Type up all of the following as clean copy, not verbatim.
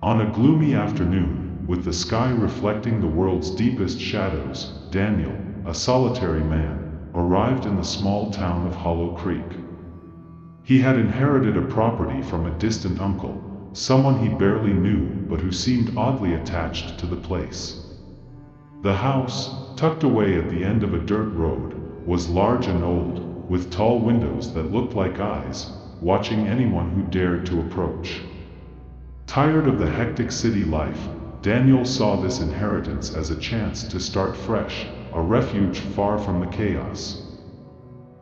On a gloomy afternoon, with the sky reflecting the world's deepest shadows, Daniel, a solitary man, arrived in the small town of Hollow Creek. He had inherited a property from a distant uncle, someone he barely knew but who seemed oddly attached to the place. The house, tucked away at the end of a dirt road, was large and old, with tall windows that looked like eyes, watching anyone who dared to approach. Tired of the hectic city life, Daniel saw this inheritance as a chance to start fresh, a refuge far from the chaos.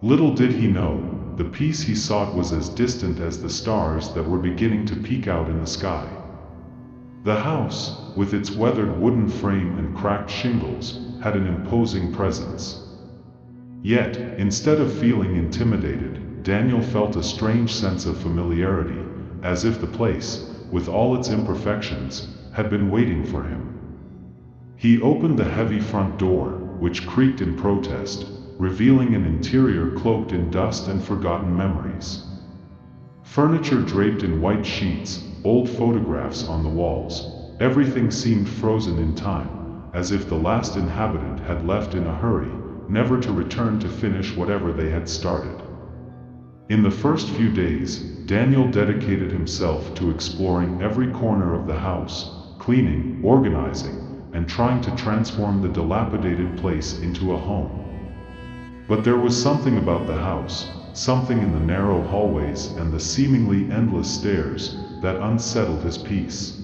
Little did he know, the peace he sought was as distant as the stars that were beginning to peek out in the sky. The house, with its weathered wooden frame and cracked shingles, had an imposing presence. Yet, instead of feeling intimidated, Daniel felt a strange sense of familiarity, as if the place, with all its imperfections, had been waiting for him. He opened the heavy front door, which creaked in protest, revealing an interior cloaked in dust and forgotten memories. Furniture draped in white sheets, old photographs on the walls, everything seemed frozen in time, as if the last inhabitant had left in a hurry, never to return to finish whatever they had started. In the first few days, Daniel dedicated himself to exploring every corner of the house, cleaning, organizing, and trying to transform the dilapidated place into a home. But there was something about the house, something in the narrow hallways and the seemingly endless stairs, that unsettled his peace.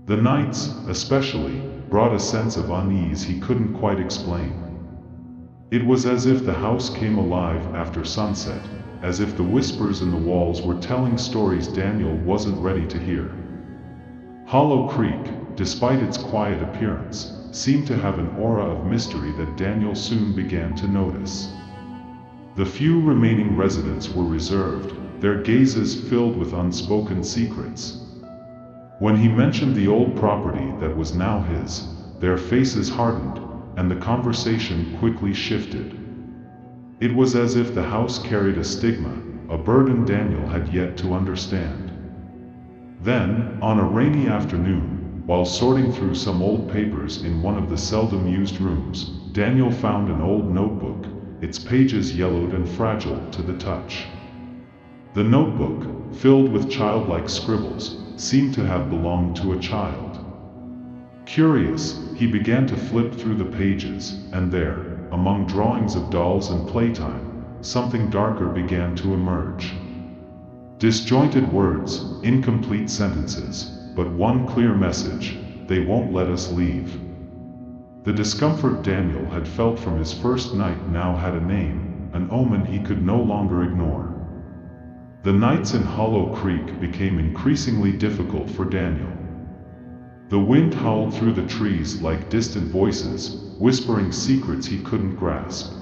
The nights, especially, brought a sense of unease he couldn't quite explain. It was as if the house came alive after sunset, as if the whispers in the walls were telling stories Daniel wasn't ready to hear. Hollow Creek, despite its quiet appearance, seemed to have an aura of mystery that Daniel soon began to notice. The few remaining residents were reserved, their gazes filled with unspoken secrets. When he mentioned the old property that was now his, their faces hardened, and the conversation quickly shifted. It was as if the house carried a stigma, a burden Daniel had yet to understand. Then, on a rainy afternoon, while sorting through some old papers in one of the seldom used rooms, Daniel found an old notebook, its pages yellowed and fragile to the touch. The notebook, filled with childlike scribbles, seemed to have belonged to a child. Curious, he began to flip through the pages, and there, among drawings of dolls and playtime, something darker began to emerge. Disjointed words, incomplete sentences, but one clear message: they won't let us leave. The discomfort Daniel had felt from his first night now had a name, an omen he could no longer ignore. The nights in Hollow Creek became increasingly difficult for Daniel. The wind howled through the trees like distant voices, whispering secrets he couldn't grasp.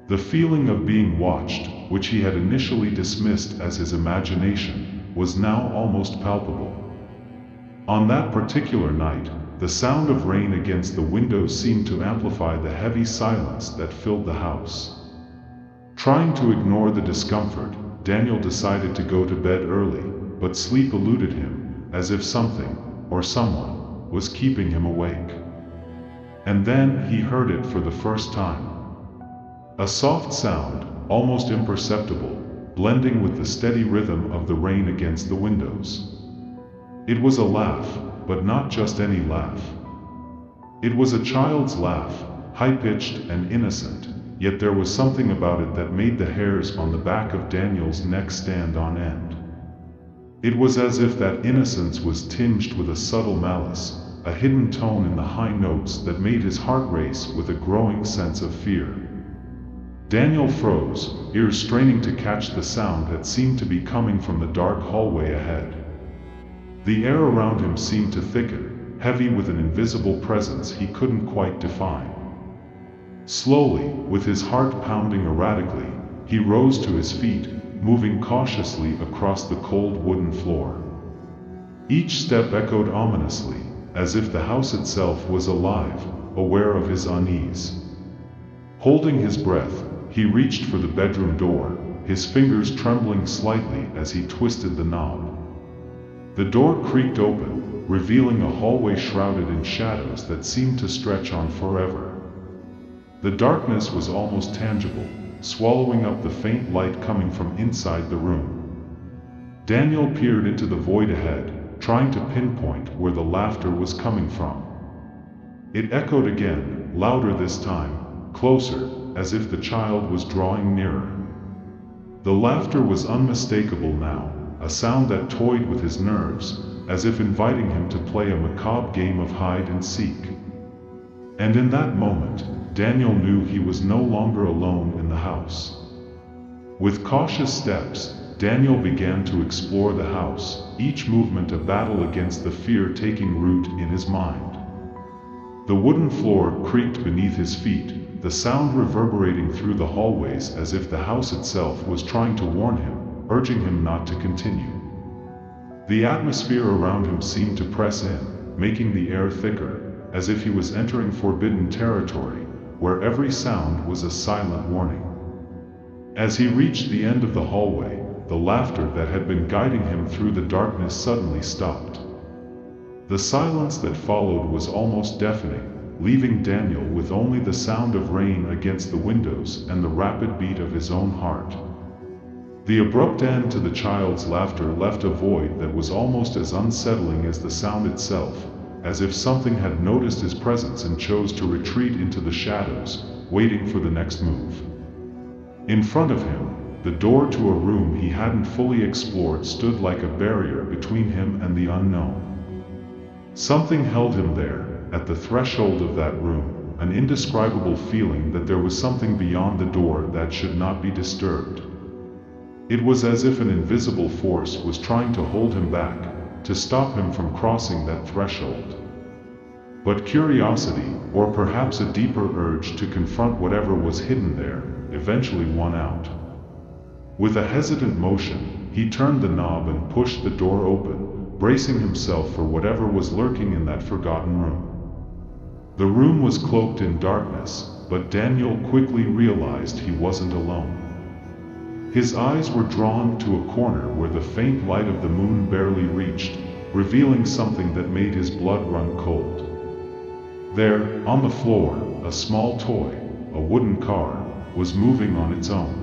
The feeling of being watched, which he had initially dismissed as his imagination, was now almost palpable. On that particular night, the sound of rain against the windows seemed to amplify the heavy silence that filled the house. Trying to ignore the discomfort, Daniel decided to go to bed early, but sleep eluded him, as if something, or someone, was keeping him awake. And then he heard it for the first time. A soft sound, almost imperceptible, blending with the steady rhythm of the rain against the windows. It was a laugh, but not just any laugh. It was a child's laugh, high-pitched and innocent, yet there was something about it that made the hairs on the back of Daniel's neck stand on end. It was as if that innocence was tinged with a subtle malice, a hidden tone in the high notes that made his heart race with a growing sense of fear. Daniel froze, ears straining to catch the sound that seemed to be coming from the dark hallway ahead. The air around him seemed to thicken, heavy with an invisible presence he couldn't quite define. Slowly, with his heart pounding erratically, he rose to his feet, moving cautiously across the cold wooden floor. Each step echoed ominously, as if the house itself was alive, aware of his unease. Holding his breath, he reached for the bedroom door, his fingers trembling slightly as he twisted the knob. The door creaked open, revealing a hallway shrouded in shadows that seemed to stretch on forever. The darkness was almost tangible, swallowing up the faint light coming from inside the room. Daniel peered into the void ahead, trying to pinpoint where the laughter was coming from. It echoed again, louder this time, closer, as if the child was drawing nearer. The laughter was unmistakable now, a sound that toyed with his nerves, as if inviting him to play a macabre game of hide and seek. And in that moment, Daniel knew he was no longer alone in the house. With cautious steps, Daniel began to explore the house, each movement a battle against the fear taking root in his mind. The wooden floor creaked beneath his feet, the sound reverberating through the hallways as if the house itself was trying to warn him, urging him not to continue. The atmosphere around him seemed to press in, making the air thicker, as if he was entering forbidden territory, where every sound was a silent warning. As he reached the end of the hallway, the laughter that had been guiding him through the darkness suddenly stopped. The silence that followed was almost deafening, leaving Daniel with only the sound of rain against the windows and the rapid beat of his own heart. The abrupt end to the child's laughter left a void that was almost as unsettling as the sound itself, as if something had noticed his presence and chose to retreat into the shadows, waiting for the next move. In front of him, the door to a room he hadn't fully explored stood like a barrier between him and the unknown. Something held him there, at the threshold of that room, an indescribable feeling that there was something beyond the door that should not be disturbed. It was as if an invisible force was trying to hold him back, to stop him from crossing that threshold. But curiosity, or perhaps a deeper urge to confront whatever was hidden there, eventually won out. With a hesitant motion, he turned the knob and pushed the door open, bracing himself for whatever was lurking in that forgotten room. The room was cloaked in darkness, but Daniel quickly realized he wasn't alone. His eyes were drawn to a corner where the faint light of the moon barely reached, revealing something that made his blood run cold. There, on the floor, a small toy, a wooden car, was moving on its own.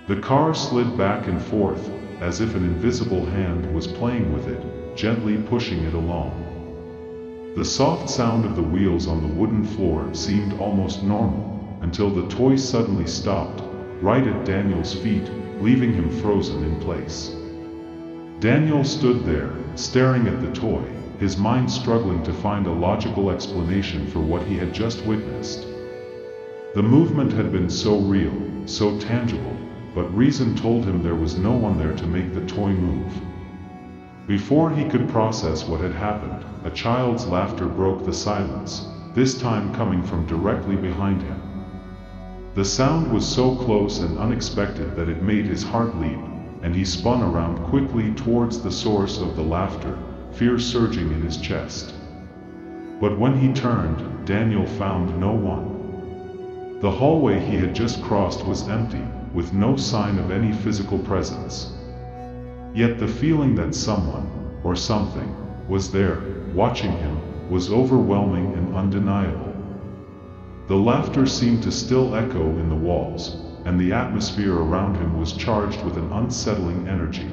The car slid back and forth, as if an invisible hand was playing with it, gently pushing it along. The soft sound of the wheels on the wooden floor seemed almost normal, until the toy suddenly stopped, right at Daniel's feet, leaving him frozen in place. Daniel stood there, staring at the toy, his mind struggling to find a logical explanation for what he had just witnessed. The movement had been so real, so tangible, but reason told him there was no one there to make the toy move. Before he could process what had happened, a child's laughter broke the silence, this time coming from directly behind him. The sound was so close and unexpected that it made his heart leap, and he spun around quickly towards the source of the laughter, fear surging in his chest. But when he turned, Daniel found no one. The hallway he had just crossed was empty, with no sign of any physical presence. Yet the feeling that someone, or something, was there, watching him, was overwhelming and undeniable. The laughter seemed to still echo in the walls, and the atmosphere around him was charged with an unsettling energy.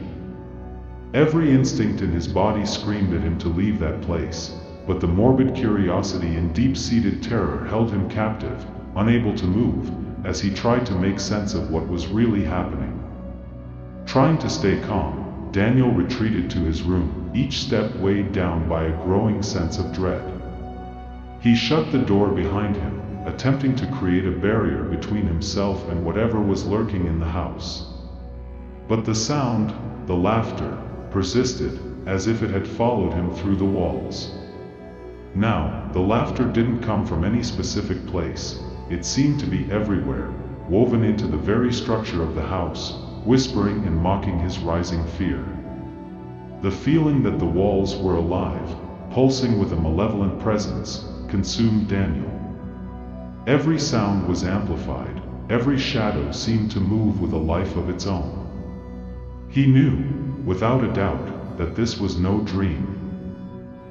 Every instinct in his body screamed at him to leave that place, but the morbid curiosity and deep-seated terror held him captive, unable to move, as he tried to make sense of what was really happening. Trying to stay calm, Daniel retreated to his room, each step weighed down by a growing sense of dread. He shut the door behind him, attempting to create a barrier between himself and whatever was lurking in the house. But the sound, the laughter, persisted, as if it had followed him through the walls. Now, the laughter didn't come from any specific place. It seemed to be everywhere, woven into the very structure of the house, whispering and mocking his rising fear. The feeling that the walls were alive, pulsing with a malevolent presence, consumed Daniel. Every sound was amplified, every shadow seemed to move with a life of its own. He knew, without a doubt, that this was no dream.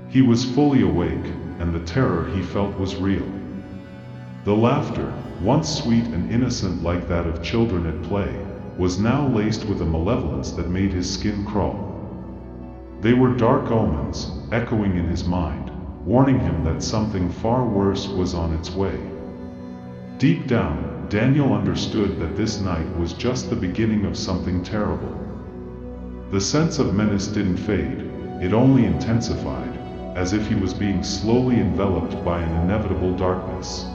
He was fully awake, and the terror he felt was real. The laughter, once sweet and innocent like that of children at play, was now laced with a malevolence that made his skin crawl. They were dark omens, echoing in his mind, warning him that something far worse was on its way. Deep down, Daniel understood that this night was just the beginning of something terrible. The sense of menace didn't fade, it only intensified, as if he was being slowly enveloped by an inevitable darkness.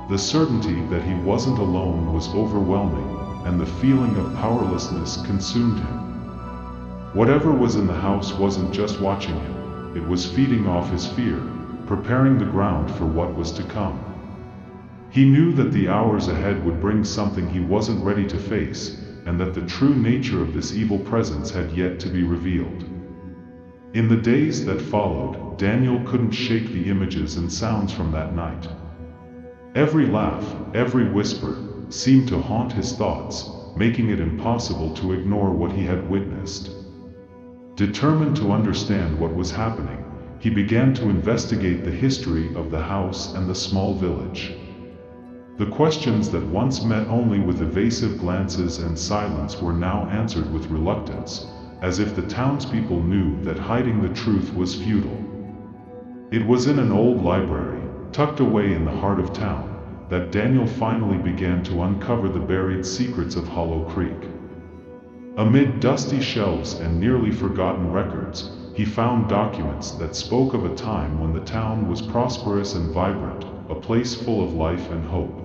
The certainty that he wasn't alone was overwhelming, and the feeling of powerlessness consumed him. Whatever was in the house wasn't just watching him, it was feeding off his fear, preparing the ground for what was to come. He knew that the hours ahead would bring something he wasn't ready to face, and that the true nature of this evil presence had yet to be revealed. In the days that followed, Daniel couldn't shake the images and sounds from that night. Every laugh, every whisper, seemed to haunt his thoughts, making it impossible to ignore what he had witnessed. Determined to understand what was happening, he began to investigate the history of the house and the small village. The questions that once met only with evasive glances and silence were now answered with reluctance, as if the townspeople knew that hiding the truth was futile. It was in an old library, tucked away in the heart of town, that Daniel finally began to uncover the buried secrets of Hollow Creek. Amid dusty shelves and nearly forgotten records, he found documents that spoke of a time when the town was prosperous and vibrant, a place full of life and hope.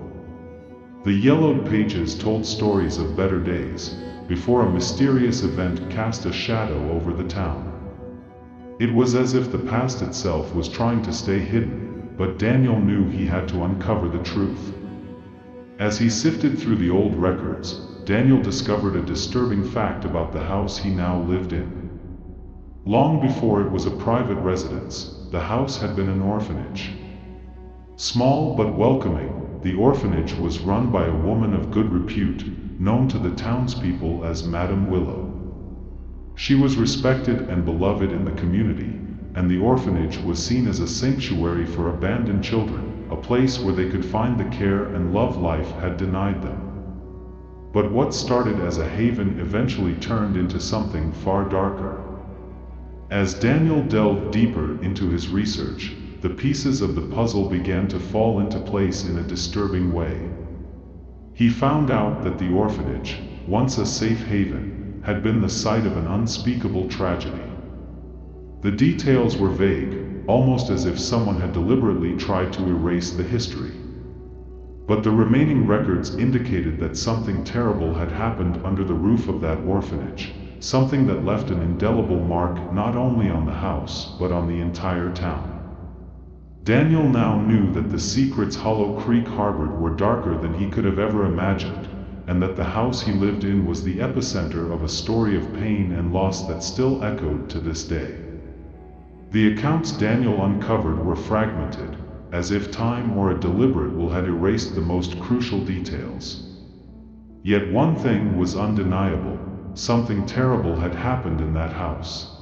The yellowed pages told stories of better days, before a mysterious event cast a shadow over the town. It was as if the past itself was trying to stay hidden, but Daniel knew he had to uncover the truth. As he sifted through the old records, Daniel discovered a disturbing fact about the house he now lived in. Long before it was a private residence, the house had been an orphanage. Small but welcoming, the orphanage was run by a woman of good repute, known to the townspeople as Madame Willow. She was respected and beloved in the community, and the orphanage was seen as a sanctuary for abandoned children, a place where they could find the care and love life had denied them. But what started as a haven eventually turned into something far darker. As Daniel delved deeper into his research, the pieces of the puzzle began to fall into place in a disturbing way. He found out that the orphanage, once a safe haven, had been the site of an unspeakable tragedy. The details were vague, almost as if someone had deliberately tried to erase the history. But the remaining records indicated that something terrible had happened under the roof of that orphanage, something that left an indelible mark not only on the house, but on the entire town. Daniel now knew that the secrets Hollow Creek harbored were darker than he could have ever imagined, and that the house he lived in was the epicenter of a story of pain and loss that still echoed to this day. The accounts Daniel uncovered were fragmented, as if time or a deliberate will had erased the most crucial details. Yet one thing was undeniable: something terrible had happened in that house.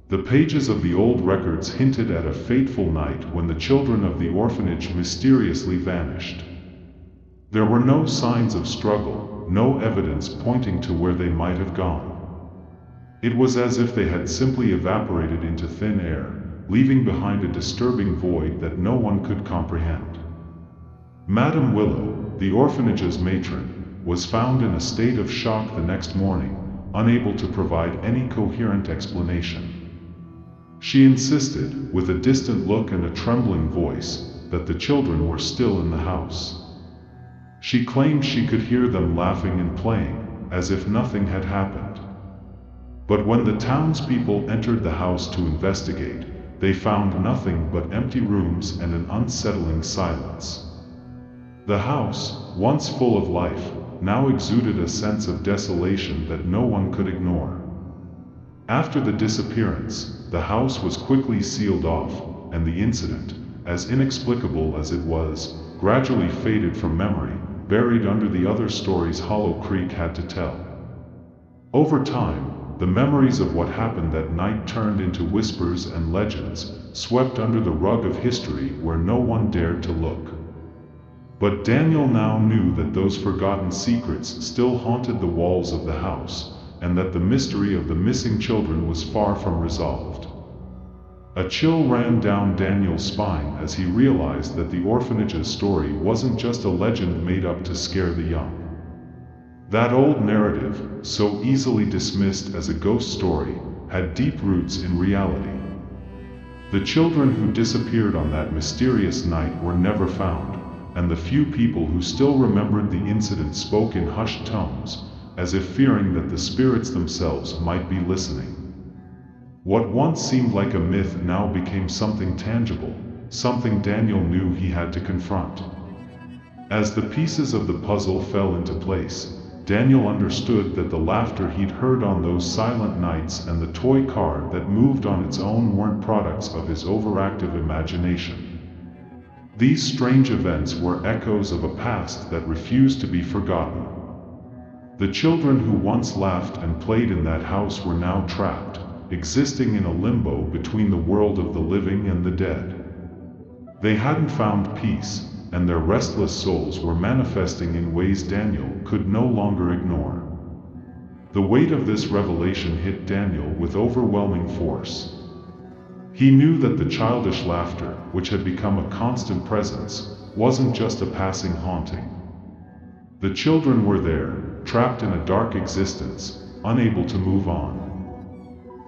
The pages of the old records hinted at a fateful night when the children of the orphanage mysteriously vanished. There were no signs of struggle, no evidence pointing to where they might have gone. It was as if they had simply evaporated into thin air, leaving behind a disturbing void that no one could comprehend. Madame Willow, the orphanage's matron, was found in a state of shock the next morning, unable to provide any coherent explanation. She insisted, with a distant look and a trembling voice, that the children were still in the house. She claimed she could hear them laughing and playing, as if nothing had happened. But when the townspeople entered the house to investigate, they found nothing but empty rooms and an unsettling silence. The house, once full of life, now exuded a sense of desolation that no one could ignore. After the disappearance, the house was quickly sealed off, and the incident, as inexplicable as it was, gradually faded from memory, buried under the other stories Hollow Creek had to tell. Over time, the memories of what happened that night turned into whispers and legends, swept under the rug of history where no one dared to look. But Daniel now knew that those forgotten secrets still haunted the walls of the house, and that the mystery of the missing children was far from resolved. A chill ran down Daniel's spine as he realized that the orphanage's story wasn't just a legend made up to scare the young. That old narrative, so easily dismissed as a ghost story, had deep roots in reality. The children who disappeared on that mysterious night were never found, and the few people who still remembered the incident spoke in hushed tones, as if fearing that the spirits themselves might be listening. What once seemed like a myth now became something tangible, something Daniel knew he had to confront. As the pieces of the puzzle fell into place, Daniel understood that the laughter he'd heard on those silent nights and the toy car that moved on its own weren't products of his overactive imagination. These strange events were echoes of a past that refused to be forgotten. The children who once laughed and played in that house were now trapped, existing in a limbo between the world of the living and the dead. They hadn't found peace, and their restless souls were manifesting in ways Daniel could no longer ignore. The weight of this revelation hit Daniel with overwhelming force. He knew that the childish laughter, which had become a constant presence, wasn't just a passing haunting. The children were there, trapped in a dark existence, unable to move on.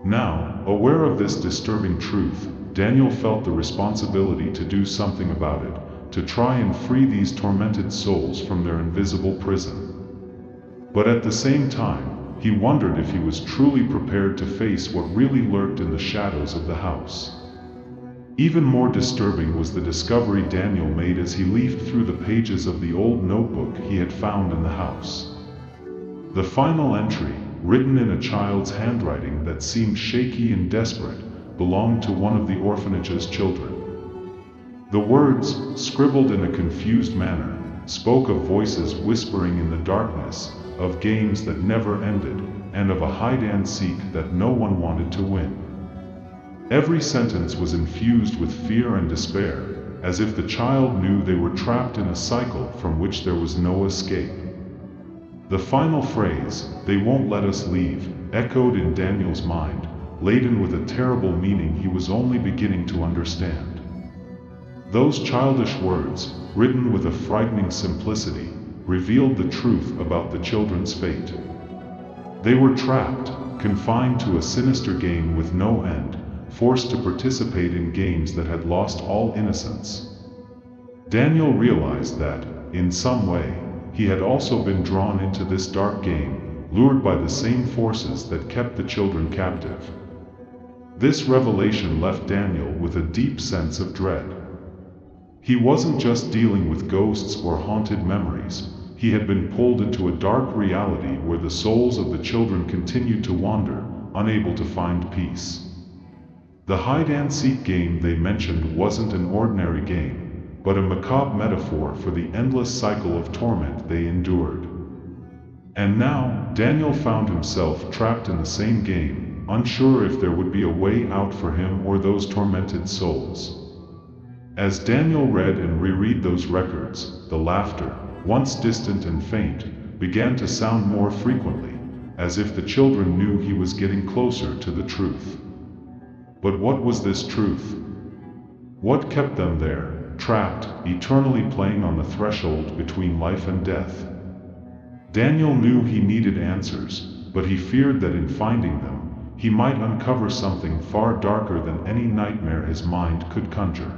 Now, aware of this disturbing truth, Daniel felt the responsibility to do something about it, to try and free these tormented souls from their invisible prison. But at the same time, he wondered if he was truly prepared to face what really lurked in the shadows of the house. Even more disturbing was the discovery Daniel made as he leafed through the pages of the old notebook he had found in the house. The final entry, written in a child's handwriting that seemed shaky and desperate, belonged to one of the orphanage's children. The words, scribbled in a confused manner, spoke of voices whispering in the darkness, of games that never ended, and of a hide-and-seek that no one wanted to win. Every sentence was infused with fear and despair, as if the child knew they were trapped in a cycle from which there was no escape. The final phrase, "They won't let us leave," echoed in Daniel's mind, laden with a terrible meaning he was only beginning to understand. Those childish words, written with a frightening simplicity, revealed the truth about the children's fate. They were trapped, confined to a sinister game with no end, forced to participate in games that had lost all innocence. Daniel realized that, in some way, he had also been drawn into this dark game, lured by the same forces that kept the children captive. This revelation left Daniel with a deep sense of dread. He wasn't just dealing with ghosts or haunted memories, he had been pulled into a dark reality where the souls of the children continued to wander, unable to find peace. The hide-and-seek game they mentioned wasn't an ordinary game, but a macabre metaphor for the endless cycle of torment they endured. And now, Daniel found himself trapped in the same game, unsure if there would be a way out for him or those tormented souls. As Daniel read and reread those records, the laughter, once distant and faint, began to sound more frequently, as if the children knew he was getting closer to the truth. But what was this truth? What kept them there, trapped, eternally playing on the threshold between life and death? Daniel knew he needed answers, but he feared that in finding them, he might uncover something far darker than any nightmare his mind could conjure.